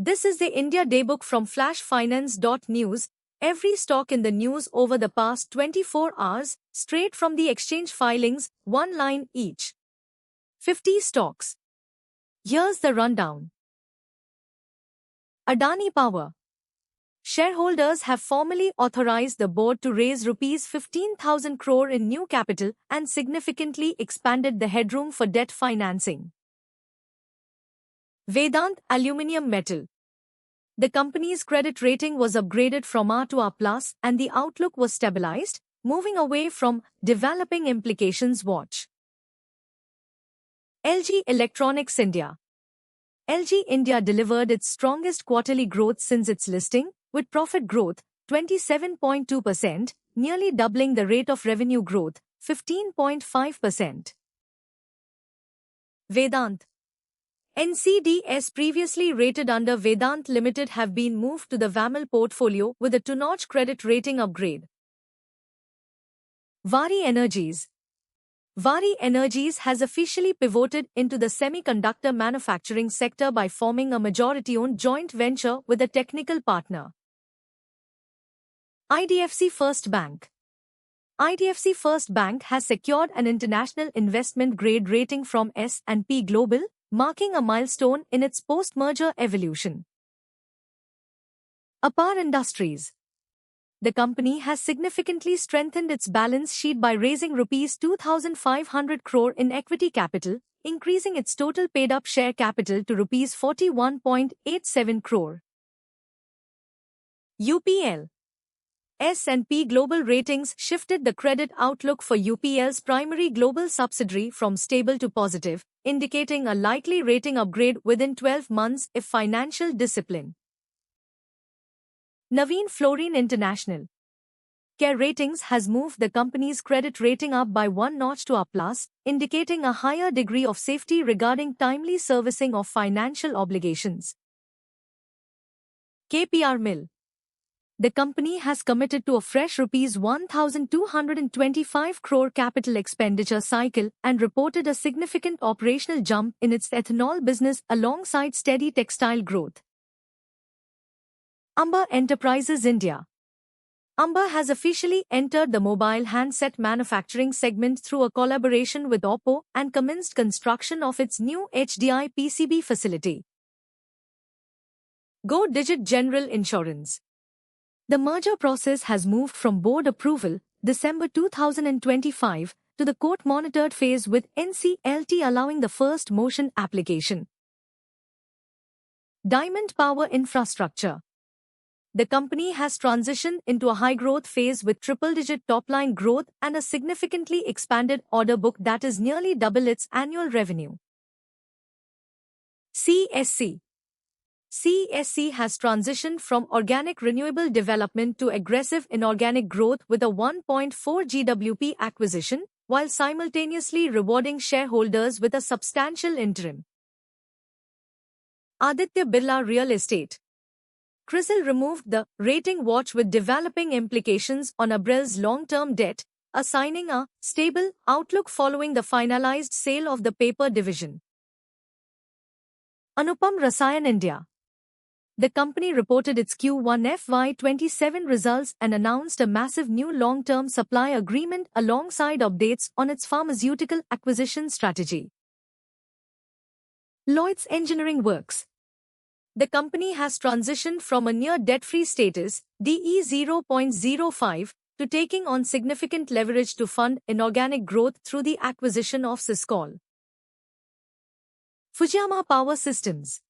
This is the India Daybook from flashfinance.news. Every stock in the news over the past 24 hours, straight from the exchange filings, one line each. 50 stocks. Here's the rundown. Adani Power. Shareholders have formally authorized the board to raise rupees 15,000 crore in new capital and significantly expanded the headroom for debt financing. Vedant Aluminium Metal. The company's credit rating was upgraded from A to A+, and the outlook was stabilized, moving away from developing implications watch. LG Electronics India. LG India delivered its strongest quarterly growth since its listing, with profit growth 27.2%, nearly doubling the rate of revenue growth 15.5%. Vedant. NCDs previously rated under Vedant Limited have been moved to the VAML portfolio with a two-notch credit rating upgrade. Waaree Energies. Waaree Energies has officially pivoted into the semiconductor manufacturing sector by forming a majority-owned joint venture with a technical partner. IDFC First Bank. IDFC First Bank has secured an international investment grade rating from S&P Global, marking a milestone in its post-merger evolution. APAR Industries. The company has significantly strengthened its balance sheet by raising rupees 2,500 crore in equity capital, increasing its total paid-up share capital to rupees 41.87 crore. UPL. S&P Global Ratings shifted the credit outlook for UPL's primary global subsidiary from stable to positive, indicating a likely rating upgrade within 12 months if financial discipline. Navin Fluorine International. CARE Ratings has moved the company's credit rating up by one notch to A+, indicating a higher degree of safety regarding timely servicing of financial obligations. KPR Mill. The company has committed to a fresh rupees 1,225 crore capital expenditure cycle and reported a significant operational jump in its ethanol business alongside steady textile growth. Amber Enterprises India. Amber has officially entered the mobile handset manufacturing segment through a collaboration with Oppo and commenced construction of its new HDI PCB facility. Go Digit General Insurance. The merger process has moved from board approval, December 2025, to the court-monitored phase with NCLT allowing the first motion application. Diamond Power Infrastructure. The company has transitioned into a high-growth phase with triple-digit top-line growth and a significantly expanded order book that is nearly double its annual revenue. CSC. CSC has transitioned from organic renewable development to aggressive inorganic growth with a 1.4 GWP acquisition, while simultaneously rewarding shareholders with a substantial interim. Aditya Birla Real Estate. CRISIL removed the rating watch with developing implications on ABREL's long-term debt, assigning a stable outlook following the finalized sale of the paper division. Anupam Rasayan India. The company reported its Q1 FY27 results and announced a massive new long-term supply agreement alongside updates on its pharmaceutical acquisition strategy. Lloyds Engineering Works. The company has transitioned from a near debt-free status, DE 0.05, to taking on significant leverage to fund inorganic growth through the acquisition of Siscol. Fujiyama Power Systems.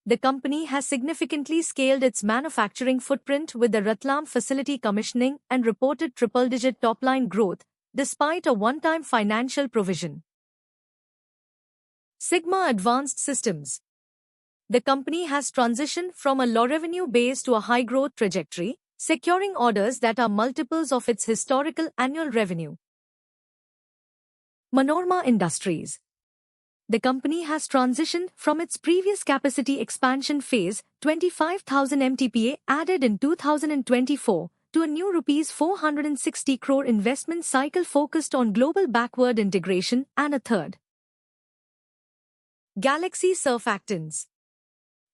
The company has significantly scaled its manufacturing footprint with the Ratlam facility commissioning and reported triple-digit top-line growth, despite a one-time financial provision. Sigma Advanced Systems. The company has transitioned from a low-revenue base to a high-growth trajectory, securing orders that are multiples of its historical annual revenue. Manorama Industries. The company has transitioned from its previous capacity expansion phase, 25,000 MTPA added in 2024, to a new rupees 460 crore investment cycle focused on global backward integration and a third. Galaxy Surfactants.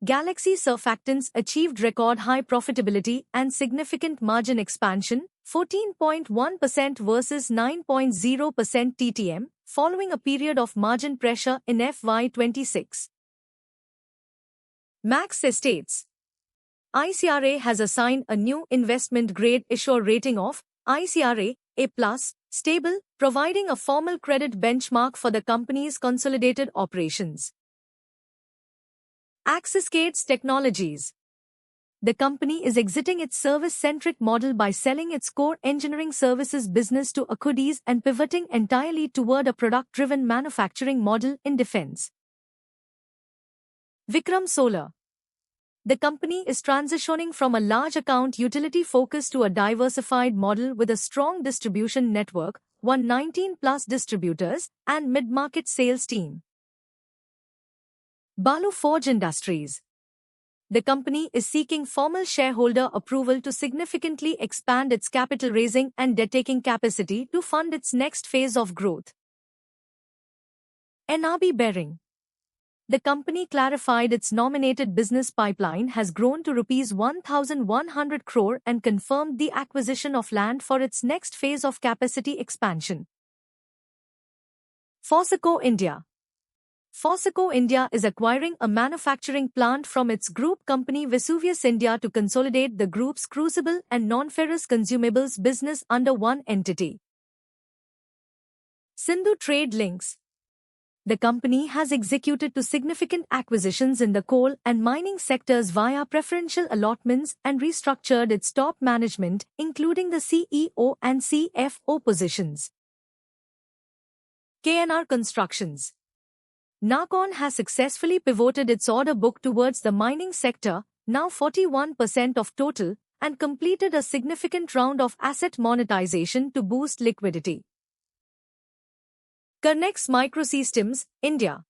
Galaxy Surfactants achieved record high profitability and significant margin expansion, 14.1% versus 9.0% TTM, following a period of margin pressure in FY26. Max Estates. ICRA has assigned a new investment-grade issuer rating of ICRA A+, stable, providing a formal credit benchmark for the company's consolidated operations. Axiscades Technologies. The company is exiting its service-centric model by selling its core engineering services business to Akkodis and pivoting entirely toward a product-driven manufacturing model in defense. Vikram Solar. The company is transitioning from a large account utility focus to a diversified model with a strong distribution network, 119+ distributors, and mid-market sales team. Balu Forge Industries. The company is seeking formal shareholder approval to significantly expand its capital raising and debt-taking capacity to fund its next phase of growth. NRB Bearing. The company clarified its nominated business pipeline has grown to Rs 1,100 crore and confirmed the acquisition of land for its next phase of capacity expansion. Foseco India. Foseco India is acquiring a manufacturing plant from its group company Vesuvius India to consolidate the group's crucible and non-ferrous consumables business under one entity. Sindhu Trade Links. The company has executed two significant acquisitions in the coal and mining sectors via preferential allotments and restructured its top management, including the CEO and CFO positions. KNR Constructions. Nakon has successfully pivoted its order book towards the mining sector, now 41% of total, and completed a significant round of asset monetization to boost liquidity. Kernex Microsystems, India.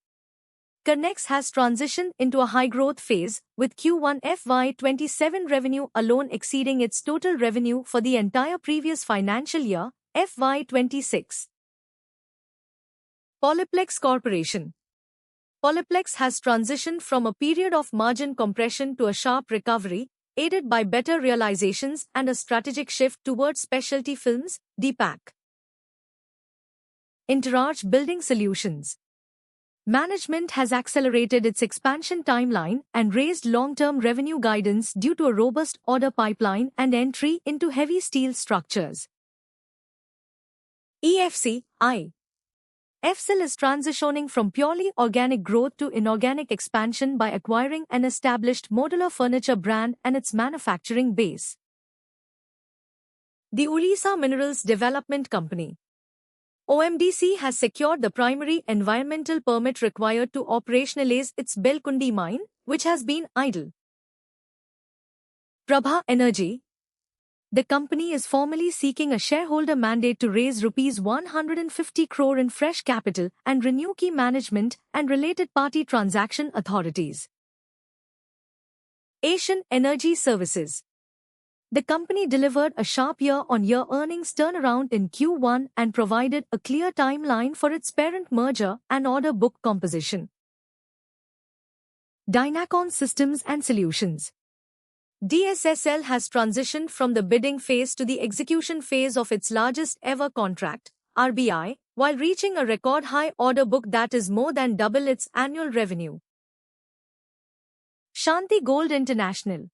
Kernex has transitioned into a high-growth phase, with Q1 FY27 revenue alone exceeding its total revenue for the entire previous financial year, FY26. Polyplex Corporation. Polyplex has transitioned from a period of margin compression to a sharp recovery, aided by better realizations and a strategic shift towards specialty films, DPAC. Interarch Building Solutions. Management has accelerated its expansion timeline and raised long-term revenue guidance due to a robust order pipeline and entry into heavy steel structures. EFCI. EFCIL is transitioning from purely organic growth to inorganic expansion by acquiring an established modular furniture brand and its manufacturing base. The Orissa Minerals Development Company. OMDC has secured the primary environmental permit required to operationalize its Belkundi mine, which has been idle. Prabha Energy. The company is formally seeking a shareholder mandate to raise Rs 150 crore in fresh capital and renew key management and related party transaction authorities. Asian Energy Services. The company delivered a sharp year-on-year earnings turnaround in Q1 and provided a clear timeline for its parent merger and order book composition. Dynacon Systems and Solutions. DSSL has transitioned from the bidding phase to the execution phase of its largest ever contract, RBI, while reaching a record high order book that is more than double its annual revenue. Shanti Gold International.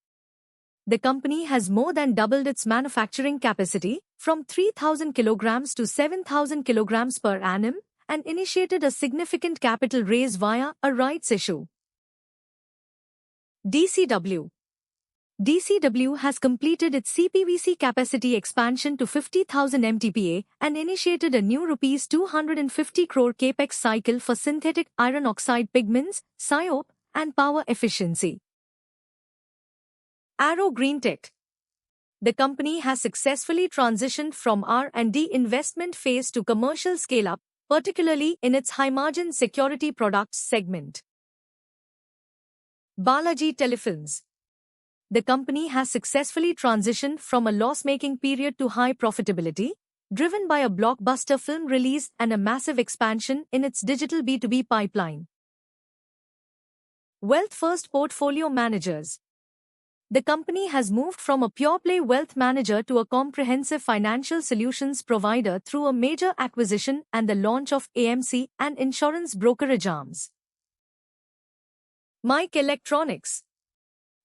The company has more than doubled its manufacturing capacity, from 3,000 kilograms to 7,000 kilograms per annum, and initiated a significant capital raise via a rights issue. DCW. DCW has completed its CPVC capacity expansion to 50,000 MTPA and initiated a new Rs 250 crore capex cycle for synthetic iron oxide pigments, SIOP, and power efficiency. Arrow Greentech. The company has successfully transitioned from R&D investment phase to commercial scale-up, particularly in its high-margin security products segment. Balaji Telefilms. The company has successfully transitioned from a loss-making period to high profitability, driven by a blockbuster film release and a massive expansion in its digital B2B pipeline. Wealth First Portfolio Managers. The company has moved from a pure-play wealth manager to a comprehensive financial solutions provider through a major acquisition and the launch of AMC and insurance brokerage arms. Mike Electronics.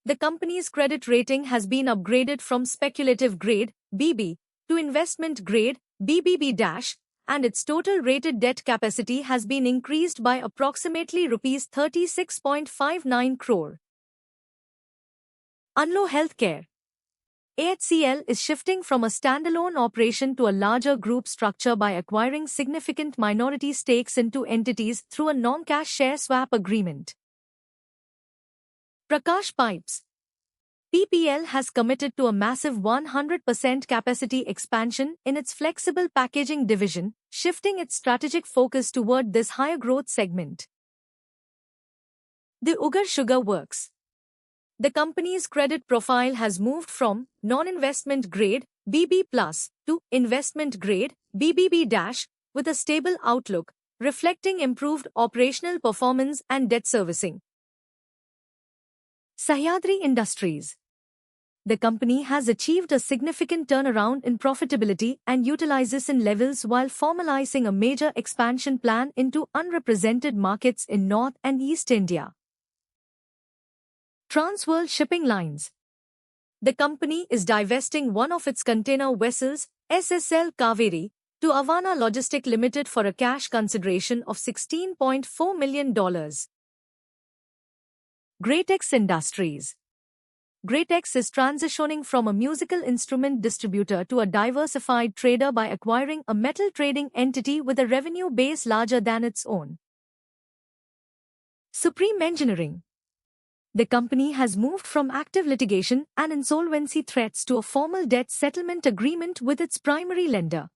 The company's credit rating has been upgraded from speculative grade (BB) to investment grade (BBB-), and its total rated debt capacity has been increased by approximately Rs 36.59 crore. Unlo Healthcare. AHCL is shifting from a standalone operation to a larger group structure by acquiring significant minority stakes in two entities through a non-cash share swap agreement. Prakash Pipes. PPL has committed to a massive 100% capacity expansion in its flexible packaging division, shifting its strategic focus toward this higher growth segment. The Ugar Sugar Works. The company's credit profile has moved from non-investment grade BB+ to investment grade BBB- with a stable outlook, reflecting improved operational performance and debt servicing. Sahyadri Industries. The company has achieved a significant turnaround in profitability and utilization levels while formalizing a major expansion plan into unrepresented markets in North and East India. Transworld Shipping Lines. The company is divesting one of its container vessels, SSL Kaveri, to Avana Logistic Limited for a cash consideration of $16.4 million. Greatex Industries. Greatex is transitioning from a musical instrument distributor to a diversified trader by acquiring a metal trading entity with a revenue base larger than its own. Supreme Engineering. The company has moved from active litigation and insolvency threats to a formal debt settlement agreement with its primary lender.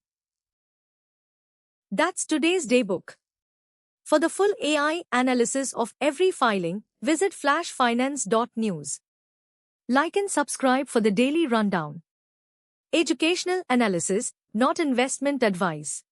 That's today's daybook. For the full AI analysis of every filing, visit flashfinance.news. Like and subscribe for the daily rundown. Educational analysis, not investment advice.